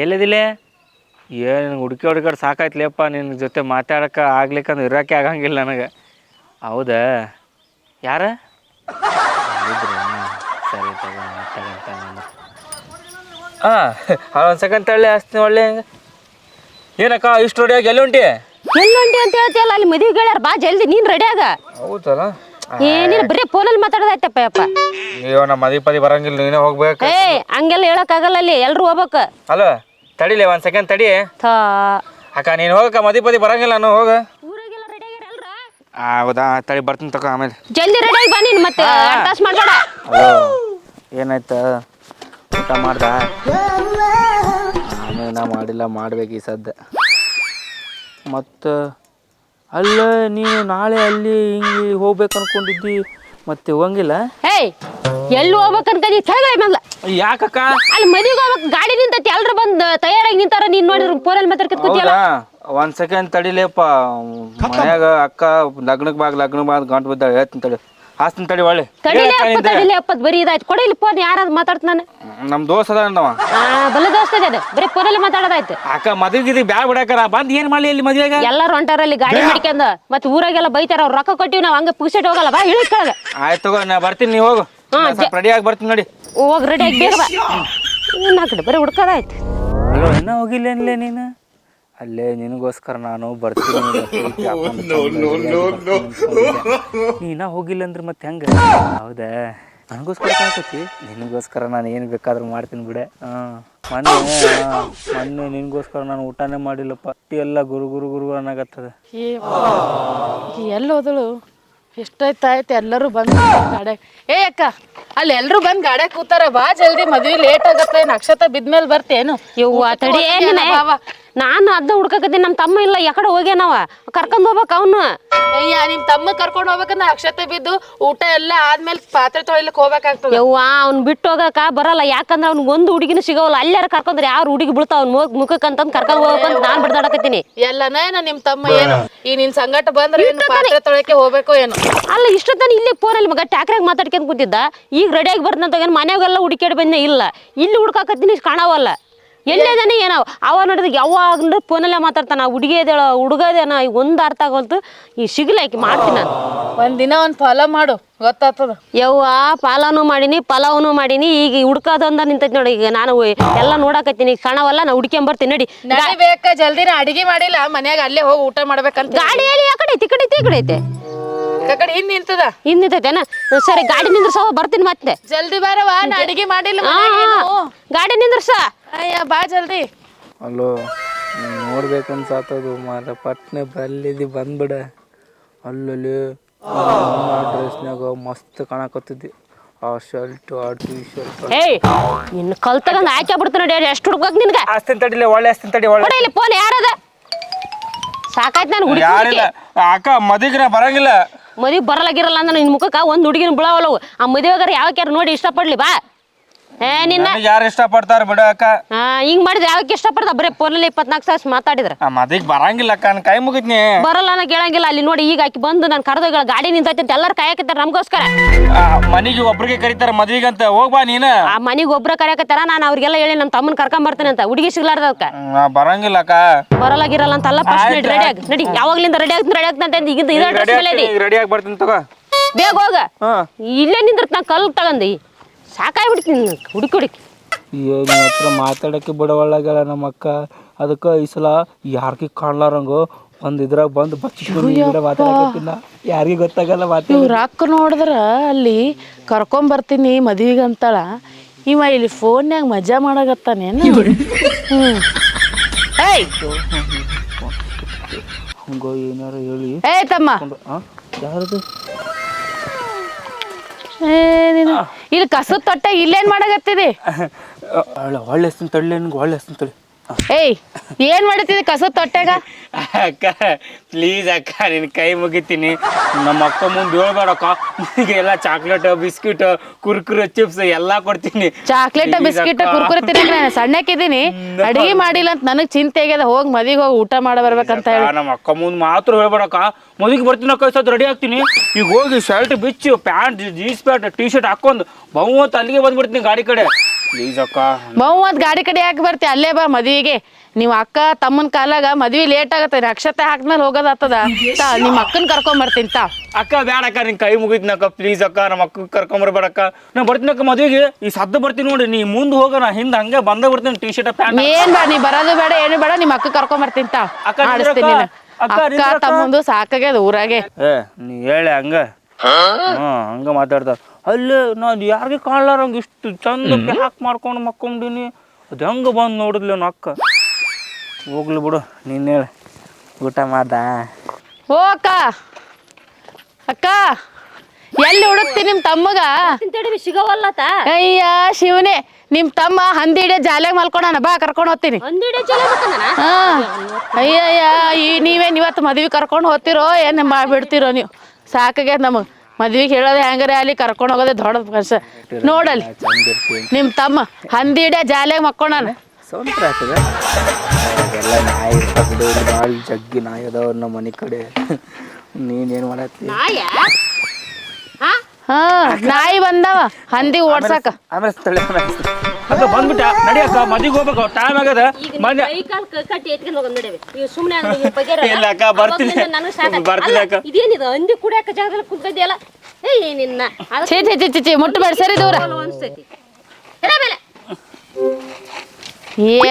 ಎಲ್ಲಿದಿಲ್ಲ? ಏನು ಹುಡುಕಾಡಿ ಸಾಕಾಯ್ತಲೇಪ್ಪ, ನಿನ್ನ ಜೊತೆ ಮಾತಾಡೋಕೆ ಆಗ್ಲಿಕ್ಕಂದ್ರೆ ಇರೋಕ್ಕೆ ಆಗಂಗಿಲ್ಲ ನನಗೆ. ಹೌದಾ? ಯಾರು? ಸರಿ ತಗೊಂತ ಒಂದು ಸೆಕೆಂಡ್ ತಳ್ಳಿ ಹಚ್ತೀನಿ. ಒಳ್ಳೆ ಏನಕ್ಕ ಇಷ್ಟು ರೆಡಿಯಾಗಿ ಎಲ್ಲಿ ಹೊಂಟಿ ಅಂತ ಹೇಳ್ತೀಯಲ್ಲ, ಅಲ್ಲಿ ಮದುವೆ ಗೆಳೆಯರ್ ಬಾ ಜಲ್ದಿ, ನೀನು ರೆಡಿಯಾಗ. ಹೌದಲ್ಲ, ಏನಿಲ್ಲ ಬರೀ ಫೋನಲ್ಲಿ ಮಾತಾಡೋದಾಯ್ತಪ್ಪ ಯಪ್ಪ. ಅಯ್ಯೋ ನಮ್ಮ ಮದಿ ಬರಂಗಿಲ್ಲ, ನೀನೇ ಹೋಗ್ಬೇಕು. ಹಂಗೆಲ್ಲ ಹೇಳಕ್ಕಾಗಲ್ಲ, ಅಲ್ಲಿ ಎಲ್ರು ಹೋಗ್ಬೇಕು. ಅಲೋ ತಡಿಲಿ ಒಂದು ಸೆಕೆಂಡ್ ತಡಿ ಅಕ್ಕ, ನೀನು ಹೋಗಕ್ಕ, ಮದಿ ಬರಂಗಿಲ್ಲ, ನಾನು ಹೋಗ. ಹೌದಾ, ತಡಿ ಬರ್ತೀನಿ ತಗೋ, ಆಮೇಲೆ ಜಲ್ದಿ ರೆಡಿಯಾಗಿ ಬಾ ನೀನು, ಮತ್ತೆ ಅಟ್ಟಾಸ್ ಮಾಡಬೇಡ. ಏನಾಯ್ತು? ಊಟ ಮಾಡ್ದ? ನಾನೇನ ಮಾಡಿಲ್ಲ, ಮಾಡ್ಬೇಕು ಈ ಸದ್ಯ. ಮತ್ತು ಅಲ್ಲ, ನೀನು ನಾಳೆ ಅಲ್ಲಿ ಹಿಂಗೆ ಹೋಗ್ಬೇಕು ಅನ್ಕೊಂಡಿದ್ದಿ, ಮತ್ತೆ ಹೋಗಂಗಿಲ್ಲ? ಎಲ್ಲಿ ಹೋಗ್ಬೇಕು ಅನ್ಕೊಂಡಿ? ಬಂದ ಯಾಕಕ್ಕ? ಅಲ್ಲಿ ಮದುವೆಗೆ ಹೋಗ್ಬೇಕು, ಗಾಡಿ ನಿಂತೈತಿ, ಎಲ್ರು ಬಂದು ತಯಾರಾಗಿ ನಿಂತಾರ. ನೀನ್ ನೋಡಿದ್ರು ಫೋನಲ್ಲಿ ಮಾತಾಡ್ಕೊತ ಕೂತಿಯಲ್ಲ. ಒಂದು ಸೆಕೆಂಡ್ ತಡಿಲೇಪ್ಪ, ಮನ್ಯಾಗ ಅಕ್ಕ ಲಗ್ನಕ್ಕೆ ಬಾಗ ಗಂಟು ಬಿದ್ದ ಹೇಳ್ತೀನಿ ತಡಿ, ಹಾಸ್ತೀನಿ ತಡಿ. ಒಳ್ಳೆ ತಡಿಲಿ ಅಪ್ಪದ್ ಬರೀ ಇದಾಯ್ತು. ಕೊಡಿಲಿ ಫೋನ್, ಯಾರಾದ್ರು ಮಾತಾಡ್ತ ನಾನು. ನಮ್ಮ ದೋಸ್ತ ಅದ ನಾವು ಬಲ್ಲ ದೋಸ್ತ ಇದೆ, ಬರೀ ಫೋನಲ್ಲಿ ಮಾತಾಡೋದಾಯ್ತು. ಅಕ್ಕ ಮದುವೆಗೆ ಬ್ಯಾಗ್ ಬಿಡಾಕರ ಬಂದು ಏನ್ ಮಾಡ್ಲಿ ಇಲ್ಲಿ ಮದುವೆಗೆ? ಎಲ್ಲಾರು ಹೊಂಟಾರಲ್ಲಿ ಗಾಡಿ ಮಾಡ್ಕೊಂಡ, ಮತ್ತೆ ಊರಾಗೆಲ್ಲ ಬೈತಾರ. ಅವ್ರು ರೊಕ್ಕ ಕೊಟ್ಟಿವಿ ನಾವು, ಹಂಗೆ ಪುಕ್ಸೆಟ್ ಹೋಗಲ್ಲ. ಬಾ ಇಳಿ ಕೆಳಗೆ. ಆಯ್ತು ತಗೋ, ನಾ ಬರ್ತೀನಿ, ನೀವು ಹೋಗು. ರೆಡಿ ಆಗಿ ಬರ್ತೀನಿ ನೋಡಿ. ಹೋಗಿ ರೆಡಿ ಆಗಿ ಬೇಗ ಬಾ. ಇನ್ನು ಹಾಕಡೆ ಬರೀ ಹುಡ್ಕೋದಾಯ್ತು. ಅಲ್ಲೋ, ಇನ್ನೂ ಹೋಗಿಲ್ಲ ಅನ್ಲೇ ನೀನು? ಅಲ್ಲೇ ನಿನಗೋಸ್ಕರ ನಾನು ಬರ್ತೀನಿ. ನೀನ ಹೋಗಿಲ್ಲ ಅಂದ್ರೆ ಮತ್ತೆ ಹೆಂಗ? ಹೌದಾ, ನನಗೋಸ್ಕರ ಕಾಣ್ತೈತಿ. ನಿನಗೋಸ್ಕರ ನಾನು ಏನು ಬೇಕಾದ್ರೂ ಮಾಡ್ತೀನಿ ಬಿಡೆ. ಮೊನ್ನೆ ನಿನಗೋಸ್ಕರ ನಾನು ಊಟನೇ ಮಾಡಿಲ್ಲಪ್ಪ. ಎಲ್ಲ ಗುರು ಅನ್ನಕತ್ತದ. ಎಲ್ಲಿ ಹೋದಳು? ಎಷ್ಟಾಯ್ತಾಯ್ತು, ಎಲ್ಲರೂ ಬಂದು ಗಾಡ್ಯಾಗ. ಅಕ್ಕ, ಅಲ್ಲಿ ಎಲ್ರು ಬಂದ್ ಗಾಡ್ಯಾಗ ಕೂತಾರ. ಬಾ ಜಲ್ದಿ, ಮದ್ವಿ ಲೇಟ್ ಆಗತ್ತೆ. ನಕ್ಷತ್ರ ಬಿದ್ಮೇಲೆ ಬರ್ತೇನು? ತಡಿ, ನಾನು ಅದ್ದ ಹುಡ್ಕಕತ್ತೀನಿ. ನಮ್ಮ ತಮ್ಮ ಇಲ್ಲ, ಯಾಕಡೆ ಹೋಗ್ಯಾನವ, ಕರ್ಕೊಂಡ್ ಹೋಗ್ಬೇಕ ಅವನು. ನಿಮ್ ತಮ್ಮ ಕರ್ಕೊಂಡ್ ಹೋಗ್ಬೇಕಂದ್ರೆ ಅಕ್ಷತೆ ಬಿದ್ದು ಊಟ ಎಲ್ಲ ಆದ್ಮೇಲೆ ಪಾತ್ರೆ ತೊಳಿಲಿಕ್ ಹೋಗ್ಬೇಕಾಗ್ತದೆ. ಅವ್ನ್ ಬಿಟ್ಟು ಹೋಗಕ ಬರಲ್ಲ, ಯಾಕಂದ್ರೆ ಅವ್ನಿಗೆ ಒಂದು ಹುಡುಗಿನ ಸಿಗವಲ್ಲ. ಅಲ್ಲಾರ ಕರ್ಕೊಂಡ್ರೆ ಯಾರು ಹುಡುಗಿ ಬೀಳ್ತಾವ ಅವ್ನ ಮುಖಕ್ಕಂತಂದ್ ಕರ್ಕೊಂಡ್ ಹೋಗ್ಬೇಕಂತ ನಾನ್ ಬಿಡ್ದಾಡಕತ್ತೀನಿ. ಎಲ್ಲನೇನ ನಿಮ್ ತಮ್ಮ ಏನು ಈ ನಿನ್ ಸಂಗಟ ಬಂದ್ರೆ ಪಾತ್ರೆ ತೊಳಕ್ಕೆ ಹೋಗ್ಬೇಕು ಏನು? ಅಲ್ಲ, ಇಷ್ಟೊತ್ತನ ಇಲ್ಲಿ ಫೋನಲ್ಲಿ ಮಗ ಟ್ಯಾಕ್ರಾಗ ಮಾತಾಡ್ಕೊಂಡ್ ಕೂತಿದ್ದ. ಈಗ ರೆಡಿಯಾಗಿ ಬರ್ದಂತ ಮನ್ಯಾಗೆಲ್ಲ ಹುಡುಕಾಡಿ ಬಂದೇ ಇಲ್ಲ. ಇಲ್ಲಿ ಹುಡ್ಕಾಕತ್ತೀನಿ, ಕಾಣವಲ್ಲ. ಎಲ್ಲೇದಾನೆ ಏನೋ ಅವ ನೋಡಿದಾಗ ಯಾವಾಗ ಫೋನಲ್ಲೇ ಮಾತಾಡ್ತಾನ. ಹುಡುಗಿ ಅದೇಳ ಹುಡುಗದೇನ ಈಗ ಒಂದು ಅರ್ಥ ಆಗೋಲ್ತು. ಈ ಸಿಗ್ಲಾಕಿ ಮಾಡ್ತೀನಿ ನಾನು. ಒಂದಿನ ಒಂದು ಫಾಲೋ ಮಾಡು, ಗೊತ್ತಾಗ್ತದ. ಪಾಲನು ಮಾಡೀನಿ, ಪಲಾವನು ಮಾಡೀನಿ. ಈಗ ಹುಡ್ಕೋದೊಂದ ನಿಂತೈತಿ ನೋಡಿ. ಈಗ ನಾನು ಎಲ್ಲ ನೋಡಕತ್ತೀನಿ, ಕಾಣವಲ್ಲ. ನಾ ಹುಡ್ಕೊಂಬರ್ತೀನಿ ನಡಿ. ಬೇಕ ಜಲ್ದಿನ ಅಡಿಗೆ ಮಾಡಿಲ್ಲ ಮನ್ಯಾಗ, ಅಲ್ಲೇ ಹೋಗಿ ಊಟ ಮಾಡ್ಬೇಕಂತ. ಗಾಡಿಯಲ್ಲಿ ಆ ಕಡೆ ಐತಿ, ಈ ಕಡೆ ಐತಿ, ಈ ಕಡೆ ಐತೆ. ಕಡೆ ಹಿಂದ್ ನಿಂತದ, ಹಿಂದ್ ನಿಂತೈತೇನ? ಸರಿ, ಗಾಡಿ ನಿಂದ್ರಸ, ಬರ್ತೀನಿ ಮತ್ತೆ. ಜಲ್ದಿ ಬಾರವಾ, ನಾ ಅಡಿಗೆ ಮಾಡಿಲ್ಲ. ಗಾಡಿ ನಿಂದ್ರಸ. ಬಾ ಜಲ್ದಿ. ಅಲ್ಲೋ, ನೋಡ್ಬೇಕನ್ಸಾತದು ಮಾರ. ಪಟ್ನೆ ಬಲ್ಲಿದಿ ಬಂದ್ಬಿಡ. ಅಲ್ಲಲ್ಲಿ ಡ್ರೆಸ್ನಾಗ ಮಸ್ತ್ ಕಾಣಕತ್ತಿದ್ದಿ. ಆ ಶರ್ಟ್, ಆ ಟೀ ಶರ್ಟ್. ನಿನ್ನ ಕಲ್ ತಗೊಂಡ್ ಹಾಕಿ ಬಿಡ್ತೀನಿ ನೋಡಿ. ಎಷ್ಟು ಹುಡುಕ್ಬೇಕು ನಿನ್ಗೆ? ಅಸ್ತಿನ ತಡಿಲೆ, ಒಳ್ಳೆ ಅಸ್ತಿನ ತಡಿ. ಒಳ್ಳೆ ಇಲ್ಲಿ ಫೋನ್ ಯಾರದ? ಸಾಕಾಯ್ತು ನಾನು ಹುಡುಗಿ. ಯಾರಿಲ್ಲ ಅಕ್ಕ, ಮದುವೆಗೆ ಬರಂಗಿಲ್ಲ. ಮದುವೆ ಬರಲಾಗಿರಲ್ಲ ಅಂದ್ರೆ ನಿನ್ನ ಮುಖಕ್ಕೆ ಒಂದು ಹುಡುಗಿನ ಬಿಳವಲ್ಲವು. ಆ ಮದುವೆಗಾರ ಯಾವಕ್ಯಾರ ನೋಡಿ ಇಷ್ಟಪಡ್ಲಿ ಬಾ. ನಿನ್ನ ಯಾರು ಇಷ್ಟಪಡ್ತಾರ ಬಿಡ ಅಕ್ಕ. ಹಿಂಗ್ ಮಾಡಿದ್ರೆ ಯಾವಕ್ಕೆ ಇಷ್ಟಪಡ್ದ? ಬರೀ ಫೋನಲ್ಲಿ 24 ತಾಸು ಮಾತಾಡಿದ್ರ ಮದುವೆಗೆ ಬರಂಗಿಲ್ಲ ಅಕ್ಕ, ಕೈ ಮುಗಿದ್ನಿ. ಬರಲ್ಲ ಅನ್ನೋ ಕೇಳಂಗಿಲ್ಲ. ಅಲ್ಲಿ ನೋಡಿ, ಈಗ ಆಕಿ ಬಂದು ನಾನು ಕರೆದೋಗ ಗಾಡಿ ನಿಂತೈತಿ ಅಂತ ಎಲ್ಲರೂ ಕಾಯಕತ್ತಾರ ನಮಗೋಸ್ಕರ. ಮನೆಗೆ ಒಬ್ರಿಗೆ ಕರೀತಾರ ಮದ್ವಿಗಂತ, ಹೋಗ್ಬಾ ನೀನ. ಆ ಮನೆಗೆ ಒಬ್ರ ಕರೆಯಕತ್ತಾರ. ನಾನು ಅವ್ರಿಗೆಲ್ಲ ಹೇಳಿ ನಮ್ಮ ತಮ್ಮನ ಕರ್ಕೊಂಡ್ ಬರ್ತೀನಿ ಅಂತ. ಹುಡುಗಿ ಸಿಗ್ಲಾರ್ದಕ್ಕ ಬರಂಗಿಲ್ಲ ಅಕ್ಕ. ಬರಲಾಗಿರಲ್ಲ ಅಂತ ಅಲ್ಲ. ಫಸ್ಟ್ ರೆಡಿ ಆಗಿ ನಡಿ. ಯಾವಾಗ್ಲಿಂದ ರೆಡಿ ಆಗ್ತಂತ ಈಗ ರೆಡಿ ಆಗಿ ಬರ್ತೀನಿ ತಗೋ. ಬೇಗ ಹೋಗ. ಇಲ್ಲೇ ನಿಂದ್ರತ್ ನಾ ಕಲ್ ತಗಂದಿ. ಸಾಕಾಗ್ಬಿಡ್ತೀನಿ ಹುಡುಕಿ. ಏನು ಹತ್ರ ಮಾತಾಡಕ್ಕೆ ಬಿಡವಳ್ಳಾಗ ನಮ್ಮ ಅಕ್ಕ. ಅದಕ್ಕೆ ಈ ಸಲ ಯಾರಿಗೆ ಕಾಣ್ಲಾರಂಗು ಒಂದು ಇದ್ರಾಗ ಬಂದು ಮಾತಾಡಕತ್ತಿನ, ಯಾರಿಗೆ ಗೊತ್ತಾಗಲ್ಲ. ಇವ್ರ ಅಕ್ಕ ನೋಡಿದ್ರ ಅಲ್ಲಿ ಕರ್ಕೊಂಬರ್ತೀನಿ ಮದ್ವಿಗೆ ಅಂತಾಳ. ಇವ ಇಲ್ಲಿ ಫೋನ್ಯಾಗ ಮಜಾ ಮಾಡಾಕತ್ತಾನೇನು? ಹಂಗ ಏನಾರ ಹೇಳಿ. ತಮ್ಮ, ಯಾರದು? ಇಲ್ಲಿ ಕಸದ ತೊಟ್ಟೆ ಇಲ್ಲೇನ್ ಮಾಡಾಕತ್ತಿದಿ? ಒಳ್ಳೆ ಹೆಸ್ತಿನ ತಳ್ಳಿ, ಒಳ್ಳೆ ಹೆಸ್ತಿನ ತಳ್ಳಿ. ಏನ್ ಮಾಡತ್ತಿದಿ ಕಸದ ತೊಟ್ಟೆಗ? ಅಕ್ಕ ಪ್ಲೀಸ್ ಅಕ್ಕ, ನಿನ್ನ ಕೈ ಮುಗಿತೀನಿ. ನಮ್ಮ ಅಕ್ಕ ಮುಂದೆ ಹೇಳ್ಬೇಡಕ್ಕ. ಎಲ್ಲ ಚಾಕ್ಲೇಟ್, ಬಿಸ್ಕಿಟ್, ಕುರ್ಕುರೆ, ಚಿಪ್ಸ್ ಎಲ್ಲ ಕೊಡ್ತೀನಿ. ಚಾಕ್ಲೇಟ್, ಬಿಸ್ಕಿಟ್, ಕುರ್ಕುರೆ ತಿನ್ನಕ್ಕೆ ನಾನು ಸಣ್ಣಕ್ಕಿದ್ದೀನಿ. ಅಡಿಗೆ ಮಾಡಿಲ್ಲ ಅಂತ ನನಗ್ ಚಿಂತೆ ಆಗ್ಯದ. ಹೋಗಿ ಮದಿಗೆ ಹೋಗಿ ಊಟ ಮಾಡಿ ಬರ್ಬೇಕಂತ ಹೇಳಿ. ನಮ್ಮ ಅಕ್ಕ ಮುಂದೆ ಮಾತ್ರ ಹೇಳ್ಬೇಡಕ್ಕ. ಮದಿಗೆ ಬರ್ತೀನಿ ಅಕ್ಕ, ಸದ್ ರೆಡಿ ಆಗ್ತೀನಿ. ಈಗ ಹೋಗಿ ಶರ್ಟ್ ಬಿಚ್ಚು, pant, jeans pant, T shirt ಹಾಕೊಂಡು ಬಹುಮತ್ ಅಲ್ಲಿಗೆ ಬಂದ್ಬಿಡ್ತೀನಿ ಗಾಡಿ ಕಡೆ. ಪ್ಲೀಸ್ ಅಕ್ಕ. ಒಂದ್ ಗಾಡಿ ಕಡೆ ಯಾಕೆ ಬರ್ತಿ ಅಲ್ಲೇ ಬಾ ಮದ್ವಿಗೆ. ನೀವ್ ಅಕ್ಕ ತಮ್ಮನ ಕಾಲಾಗ ಮದ್ವಿ ಲೇಟ್ ಆಗತ್ತೆ, ಅಕ್ಷತೆ ಹಾಕ್ಮೇಲೆ ಹೋಗೋದಾಗ್ತದ. ನಿಮ್ ಅಕ್ಕನ್ ಕರ್ಕೊಂಡ್ ಬರ್ತೀನಿ ತಾ. ಅಕ್ಕ ಬ್ಯಾಡ ಅಕ್ಕ, ನಿನ್ ಕೈ ಮುಗಿದ್ನಕ್ಕ ಪ್ಲೀಸ್ ಅಕ್ಕ, ನಮ್ಮ ಅಕ್ಕ ಕರ್ಕೊಂಬರ್ಬೇಡಕ್ಕ. ನಾ ಬರ್ತೀನಕ್ಕ ಮದ್ವಿಗೆ, ಈ ಸದ್ದು ಬರ್ತೀನಿ ನೋಡಿ, ನೀ ಮುಂದೆ ಹೋಗೋಣ ಹಿಂದೆ ಹಂಗೆ ಬಂದ ಬರ್ತೀನಿ ಟಿ ಶರ್ಟ್ ಪ್ಯಾಂಟ್. ಏನ್ ಬೇಡ, ನೀ ಬರೋದು ಬೇಡ ಏನು ಬೇಡ, ನಿಮ್ ಅಕ್ಕ ಕರ್ಕೊಂಡ್ ಬರ್ತೀನಿ ತಾ. ಅಕ್ಕ ಆಡಿಸ್ತೀನಿ ಅಕ್ಕ ತಮ್ಮಂದು ಸಾಕಾಗ್ಯದ ಊರಾಗೆ. ನೀ ಹೇಳಿ ಹಂಗ ಹಂಗ ಮಾತಾಡ್ತಾರ. ಅಲ್ಲಿ ನಾನು ಯಾರಿಗೆ ಕಾಣ್ಲಾರಂಗ ಇಷ್ಟು ಚಂದ ಪ್ಯಾಕ್ ಮಾಡ್ಕೊಂಡು ಮಕ್ಕೊಂಡೀನಿ, ಅದು ಹೆಂಗ ಬಂದು ನೋಡಿದ್ಲಿ ಅವ್ನ ಅಕ್ಕ. ಹೋಗ್ಲಿ ಬಿಡು, ನೀನ್ ಹೇಳ ಊಟ ಮಾಡ್ದ. ಓ ಅಕ್ಕ, ಅಕ್ಕ ಎಲ್ಲಿ ಹುಡುಕ್ತಿ ನಿಮ್ ತಮ್ಮಗ? ಸಿಗವಲ್ಲತ. ಅಯ್ಯ ಶಿವನೇ, ನಿಮ್ ತಮ್ಮ ಹಂದಿ ಹಿಡಿಯೋ ಜಾಲ್ಯಾಗ ಮಲ್ಕೊಂಡಾನ, ಬಾ ಕರ್ಕೊಂಡು ಹೋಗ್ತೀನಿ. ಹಾ ಅಯ್ಯಯ್ಯ, ನೀವೇನ್ ಇವತ್ತು ಮದ್ವಿ ಕರ್ಕೊಂಡು ಹೋಗ್ತಿರೋ ಏನ್ ಮಾಡ್ಬಿಡ್ತಿರೋ ನೀವು? ಸಾಕಾಗ್ಯದ ನಮಗ್ ಮದ್ವಿಗೆ ಹೇಳೋದು ಹೆಂಗಾರೆ ಅಲ್ಲಿ ಕರ್ಕೊಂಡು ಹೋಗೋದೇ ದೊಡ್ಡ ಕೆಲಸ. ನೋಡಲ್ಲಿ ನಿಮ್ ತಮ್ಮ ಹಂದಿ ಹಿಡಿಯೋ ಜಾಲ್ಯಾಗ ಮಕ್ಕೊಂಡಾನ. ಸೌಂದ್ರ ಆಗ್ತದೆ ಎಲ್ಲ ನಾಯಿ ಇರ್ತಾವೆ, ಭಾಳ ಜಗ್ಗಿ ನಾಯಿ ಅದಾವ ನಮ್ಮ ಮನೆ ಕಡೆ. ನೀನೇನು ಮಾಡತ್ತಿ? ಹಾ ನಾಯಿ ಬಂದವ ಹಂದಿ ಓಡ್ಸಾಕ. ಆಮೇಲೆ ಸ್ಥಳ ಅಕ್ಕ ಬಂದ್ಬಿಟ್ಟ, ನಡಿಯಕ್ಕ ಮದಿಗೆ ಹೋಗ್ಬೇಕು, ಟೈಮ್ ಆಗದ. ಇಲ್ಲ ಅಕ್ಕ ಬರ್ತೀನಿ ಬರ್ತೀನಿ ಅಕ್ಕ. ಇದೇನಿದು ಹಂದಿ ಕುಡಿಯಾಕ ಜಾಗದಲ್ಲಿ ಕುಂತಿದ್ಯಲ್ಲ? ನಿನ್ನ ಚಿ ಮುಟ್ಟಬೇಡ, ಸರಿ ದೂರ.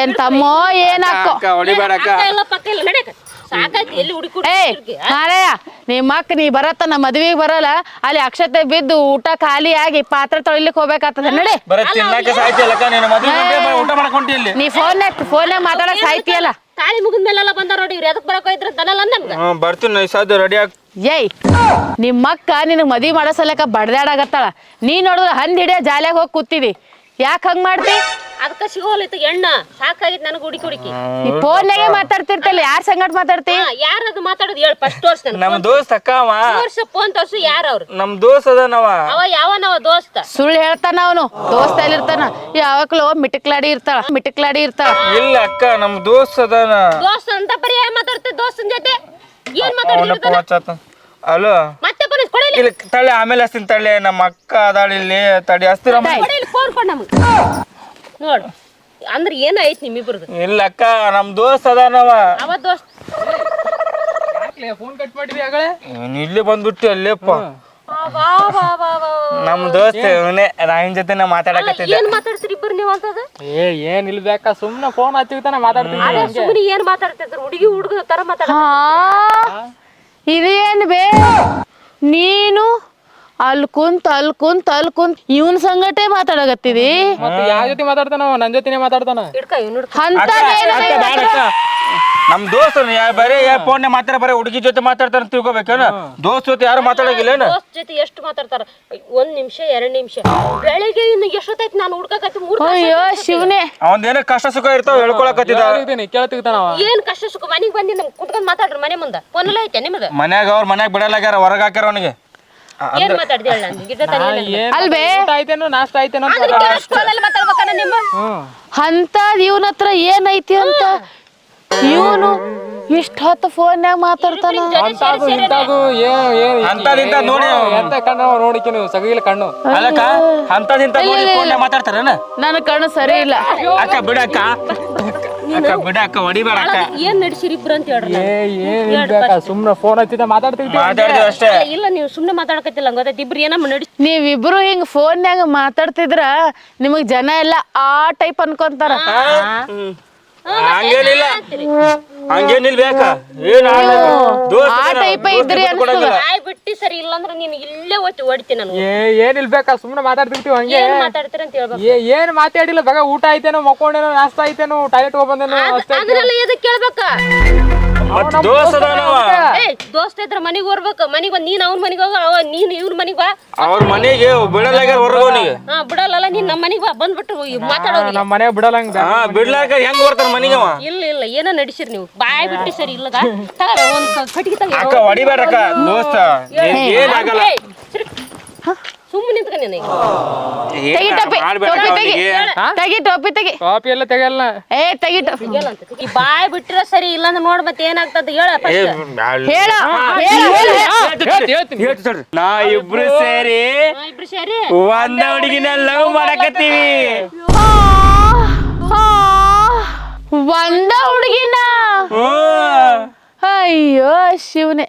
ಏನ್ ತಮ್ಮೋ ಏನ್ ಹಾಕೋ ಹೊಡಿಬೇಡ ಅಕ್ಕ. ಪಕ್ಕ ಇಲ್ಲ ನಡೆಯಕ ಸಾಕಾಯ್ತು. ಎಲ್ಲಿ ಮಾರಯ್ಯ, ನಿಮ್ಮ ಅಕ್ಕ ನೀ ಬರತ್ತ ನಮ್ಮ ಮದ್ವಿಗೆ ಬರಲ್ಲ, ಅಲ್ಲಿ ಅಕ್ಷತೆ ಬಿದ್ದು ಊಟ ಖಾಲಿ ಆಗಿ ಪಾತ್ರೆ ತೊಳಿಲಿಕ್ಕೆ ಹೋಗ್ಬೇಕಾಗ್ತದ. ನಡಿ. ತಿನ್ನಕ್ಕೆ ಸಾಯ್ತಿಯಲ್ಲಕ್ಕ, ನೀನು ಮದುವೆ ಊಟ ಮಾಡ್ಕೊಂಡಿ ಇಲ್ಲಿ. ನೀ ಫೋನ್ಯಾಗ ಮಾತಾಡಕ್ ಸಾಯ್ತಿಯಲ್ಲ. ತಾಳಿ ಮುಗಿದ ಮೇಲೆಲ್ಲ ಬಂದಾರ ನೋಡಿ, ಇವ್ರು ಎದಕ್ ಬರಕ ಇದ್ರ ದನಲ್ಲ ನಮ್ಗೆ. ಬರ್ತೀನಿ ಸಾಧ್ಯ ರೆಡಿ ಆಗ. ಏಯ್ ನಿಮ್ಮಕ್ಕ ನಿನಗ್ ಮದ್ವಿ ಮಾಡೋ ಸಲಕ ಬಡ್ದಾಡಗತ್ತಾಳ, ನೀ ನೋಡಿದ್ರ ಹಂದಿ ಹಿಡಿಯ ಜಾಲ್ಯಾಗ ಹೋಗಿ ಕೂತಿದಿ. ಯಾಕೆ ಹಂಗ್ ಮಾಡ್ತಿ? ಅದಕ್ಕ ಸಿಗೋಲಿತ್ತು ಎಣ್ಣ, ಸಾಕಾಗಿತ್ತು ನನಗೆ ಹುಡುಕಿ ಹುಡುಕಿ. ನೀ ಫೋನ್ಯಾಗೆ ಮಾತಾಡ್ತಿರ್ತಲ್ಲ, ಯಾರ ಸಂಗಟ ಮಾತಾಡ್ತಿ? ಯಾರದು ಮಾತಾಡೋದು ಹೇಳಿ ಫಸ್ಟ್ ತೋರ್ಸ್. ನಮ್ ದೋಸ್ತ್ ಅಕ್ಕ ಅವ. ತೋರ್ಸು, ಫೋನ್ ತೋರ್ಸು. ಯಾರು ಅವ್ರು? ನಮ್ ದೋಸ್ತ್ ಅದಾನವ. ಅವ ಯಾವನವ ದೋಸ್ತ? ಸುಳ್ಳು ಹೇಳ್ತಾನ ಅವನು, ದೋಸ್ತ ಎಲ್ಲಿರ್ತಾನ? ಯಾವಾಗ್ಲೂ ಮಿಟಕ್ಲಾಡಿ ಇರ್ತಾಳ. ಇಲ್ಲ ಅಕ್ಕ, ನಮ್ ದೋಸ್ತ್ ಅದಾನ. ದೋಸ್ತ ಅಂತ ಬರೀ ಮಾತಾಡ್ತಿ ದೋಸ್ತನ ಜೊತೆ? ಏನ್ ಮಾತಾಡ್ತಿ? ಅಲೋ ಮತ್ತೆ ಪೊಲೀಸ್ ಕೊಡಲಿ. ಇಲ್ಲಿ ತಳ್ಳಿ, ಆಮೇಲೆ ಹಸ್ತೀನಿ ತಳ್ಳಿ. ನಮ್ಮ ಅಕ್ಕ ಅದಾಳ ಇಲ್ಲಿ, ತಡಿ ಹಸ್ತಿರ. ಫೋನ್ ಕೊಡ್ ನಮ್ಗೆ ನೋಡು. ಅಂದ್ರೆ ಏನೋ ಐತಿ ನಿಮ್ಮಿಬ್ರದ್ದು? ಇಲ್ಲ ಅಕ್ಕ, ನಮ್ ದೋಸ್ತ್ ಅದಾನವ. ಅವ ದೋಸ್ತ್ ಫೋನ್ ಕಟ್ ಮಾಡಿದ್ವಿ ಆಗಲೇ. ಇಲ್ಲಿ ಬಂದ್ಬಿಟ್ಟು ಅಲ್ಲೇಪ್ಪ ನಮ್ ದೋಸ್ತ್ ಇವನೇ. ರಾಯನ್ ಜೊತೆ ನಾ ಮಾತಾಡಕತ್ತಿದ್ದೆ. ಏನ್ ಮಾತಾಡ್ತೀರಿ ಇಬ್ಬರು ನೀವು ಅಂತದ? ಏನ್ ಇಲ್ಬೇಕಾ, ಸುಮ್ನೆ ಫೋನ್ ಹಚ್ಚಿರ್ತಾನೆ ಮಾತಾಡ್ತೀನಿ. ಸುಮ್ಮನೆ ಏನ್ ಮಾತಾಡ್ತಿದ್ರು? ಹುಡುಗ ತರ ಮಾತಾಡ. ಇದೇನ್ ಬೇ, ನೀನು ಅಲ್ಲಿ ಕುಂತ ಇವನ್ ಸಂಗಟೆ ಮಾತಾಡಕತ್ತಿದಿ? ಮತ್ತೆ ಯಾವ ಜೊತೆ ಮಾತಾಡ್ತಾನ? ನನ್ ಜೊತೆನೆ ಮಾತಾಡ್ತಾನ. ನಮ್ ದೋಸ್ತ ಬರೀ ಫೋನ್ ಮಾತಾಡ, ಹುಡುಗಿ ಜೊತೆ ಮಾತಾಡ್ತಾರ ತಿಳ್ಕೊಬೇಕೇನ? ದೋಸ್ತ್ ಜೊತೆ ಯಾರು ಮಾತಾಡಂಗಿಲ್ಲ. ದೋಸ್ತ್ ಜೊತೆ ಎಷ್ಟು ಮಾತಾಡ್ತಾರ? 1 ನಿಮಿಷ 2 ನಿಮಿಷ. ಬೆಳಿಗ್ಗೆ ಇನ್ನು ಎಷ್ಟೊತ್ತೈತಿ ನಾನು ಹುಡ್ಕಕತ್ತಿ 3 ತಾಸು. ಅಯ್ಯೋ ಶಿವನೇ, ಅವಂದೇನ ಕಷ್ಟ ಸುಖ ಇರ್ತಾವ ಹೇಳ್ಕೊಳಕತ್ತಿದ. ಕೇಳ್ತಿರ್ತಾನ. ಏನ್ ಕಷ್ಟ ಸುಖ? ಮನಿಗ್ ಬಂದಿ ನಮ್ ಕುತ್ಕೊಂಡ್ ಮಾತಾಡ್ರಿ ಮನೆ ಮುಂದ. ಫೋನ್ ಎಲ್ಲ ಐತೆ ನಿಮ್ದು? ಮನ್ಯಾಗ ಅವ್ರ ಮನ್ಯಾಗ ಬಿಡಲಾಗ್ಯಾರ, ಹೊರಗ್ ಹಾಕ್ಯಾರ ಅವನಿಗೆ. ಏನ್ ಮಾತಾಡ್ದಿ ಹೇಳ ನಂಗೆ? ಅಲ್ವೇ ಆಯ್ತೇನೋ ನಾಷ್ಟ ಆಯ್ತೇನೋ ಮಾತಾಡ್ಬೇಕನ್ನ ನಿಮ್ಮ ಅಂತ ಇವನ ಹತ್ರ ಏನೈತಿ ಅಂತ ಇವನು ಇಷ್ಟ ಹೊತ್ತು ಫೋನ್ಯಾಗ ಮಾತಾಡ್ತಾನ. ಅಂತದಿಂತ ನೋಡಿ ಎಂತ ಕಣ್ಣು ನೋಡಿಕೆ ನೀವು ಸಗೀಲ ಕಣ್ಣು ಅಲ್ಲಕ್ಕ, ಅಂತದಿಂತ ನೋಡಿ ಫೋನ್ಯಾಗ ಮಾತಾಡ್ತಾರನ? ನನ್ನ ಕಣ್ಣು ಸರಿ ಇಲ್ಲ. ಅಕ್ಕ ಬಿಡಕ್ಕ, ಬಿಡಕ್ಕ, ಹೊಡಿಬೇಡ ಅಕ್ಕ. ಏನ್ ನಡ್ಸಿರಿ ಇಬ್ರು ಅಂತ ಹೇಳ್ರಿ. ಸುಮ್ನೆ ಫೋನ್ ಹಚ್ಚಿದ ಮಾತಾಡ್ತಿದ್ವಿ ಅಷ್ಟೇ. ಇಲ್ಲ ನೀವು ಸುಮ್ನೆ ಮಾತಾಡಕತ್ತಿಲ್ಲ, ಗೊತ್ತೈತಿ ಇಬ್ರು ಏನಮ್ಮ ನಡಿಸ್. ನೀವಿಬ್ರು ಹಿಂಗ್ ಫೋನ್ಯಾಗ ಮಾತಾಡ್ತಿದ್ರ ನಿಮಗ್ ಜನ ಎಲ್ಲ ಆ ಟೈಪ್ ಅನ್ಕೊಂತಾರ. ಹಂಗೇನಿಲ್ಲ, ಹಂಗೇನಿಲ್ ಬೇಕ. ಆ ಟೈಪ್ ಇದ್ರಿ ಅನ್ಸ್ತದ. ಆಯ್ ಬಿಟ್ಟಿ ಸರಿ ಇಲ್ಲ ಅಂದ್ರೆ ನೀನು ಇಲ್ಲೇ ಹೊಡಿತೀನಿ ನಾನು. ಏನಿಲ್ಬೇಕಾ, ಸುಮ್ನೆ ಮಾತಾಡ್ತಿರ್ತೀವಿ ಹಂಗೆ. ಏನ್ ಮಾತಾಡ್ತೀರ ಅಂತ ಹೇಳ್ಬೇಕು. ಏನ್ ಮಾತಾಡಿಲ್ಲ, ಬೇಗ ಊಟ ಆಯ್ತೇನೋ, ಮಕ್ಕೊಂಡೇನೋ, ನಾಷ್ಟ ಆಯ್ತೇನೋ, ಟಾಯ್ಲೆಟ್ ಹೋಗಿ ಬಂದೇನೋ ಅಷ್ಟೇ. ಅದ್ರೆಲ್ಲ ಎದಕ್ ಕೇಳ್ಬೇಕ? ದೋಸ್ತ ಇದ್ರ ಮನಿಗ್ ಬರ್ಬೇಕು. ಮನಿಗ್ ಬಂದ್ ನೀನ್ ಅವ್ನ ಮನಿಗ್ ಹೋಗ, ನೀನ್ ಇವ್ರ ಮನಿಗ್ ಬಾ. ಅವ್ರ ಮನೆಗೆ ಬಿಡಲಾಗ್ಯಾರ ಹೊರಗೋನಿಗೆ. ಬಿಡಲ್ಲ, ನೀನ್ ನಮ್ಮ ಮನಿಗ್ ಬಾ. ಬಂದ್ಬಿಟ್ಟು ಮಾತಾಡೋರಿ. ನಮ್ಮ ಮನೆ ಬಿಡಲ್ಲ. ಬಿಡ್ಲಾಕ ಹೆಂಗ್ ಬರ್ತಾರ ಮನಿಗೆ? ಇಲ್ಲ ಏನೋ ನಡಿಸಿರಿ ನೀವು. ಬಾಯ್ ಬಿಟ್ಟಿ ಸರಿ ಇಲ್ಲ. ಒಂದ್ ಕಟ್ಟಿಗೆ ಅಕ್ಕ ಹೊಡಿಬೇಡ್ರಕ್ಕ, ದೋಸ್ತ ಏನಾಗಲ್ಲ. ಸುಮ್ಮನೆ ನಿಂತ್ಕ ನೀನು ತೆಗಿ ಟೋಪಿ ಟೋಪಿ ತೆಗಿ ತೆಗಿ ಟೋಪಿ ತೆಗಿ ಕಾಪಿ ಎಲ್ಲ ತೆಗಿಯಲ್ಲ. ಏ ತೆಗಿಟು ಈ ಬಾಯ್ ಬಿಟ್ಟಿರ ಸರಿ ಇಲ್ಲಾಂದ್ರೆ ನೋಡ್ ಮತ್ತೆ ಏನಾಗ್ತದ ಹೇಳ ಹೇಳ ನಾ ಇಬ್ರು ಸೇರಿ ಇಬ್ರು ಸೇರಿ ಒಂದ ಹುಡುಗಿನ ಲವ್ ಮಾಡಕತ್ತೀವಿ. ಒಂದ ಹುಡುಗಿನ ಹ್ಮ್. ಅಯ್ಯೋ ಶಿವನೇ